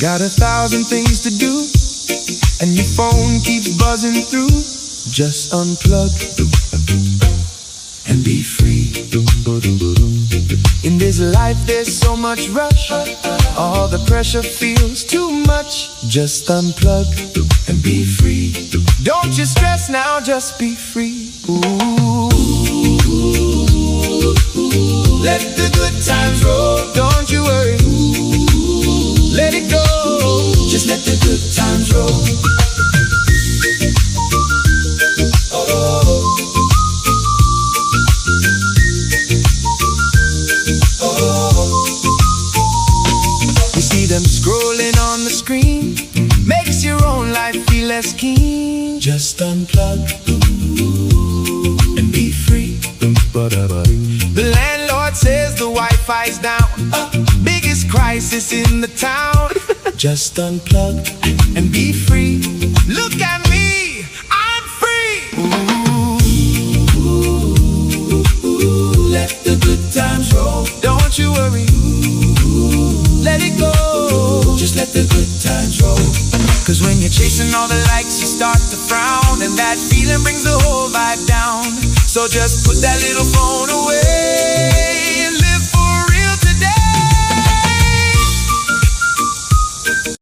Got 1,000 things to do, and your phone keeps buzzing through. Just unplug and be free. In this life there's so much rush, all the pressure feels too much. Just unplug and be free. Don't you stress now, just be free. Ooh. Let the good times roll, don't you worry. Let it go, just let the good times roll. Oh, oh. You see them scrolling on the screen, makes your own life feel less keen. Just unplug and be free. The landlord says the Wi-Fi's down, biggest crisis in the town. Just unplug and be free. Look at me, I'm free. Ooh, let the good times roll, don't you worry. Let it go, just let the good times roll. Cause when you're chasing all the likes, you start to frown, and that feeling brings the whole vibe down. So just put that little phone away.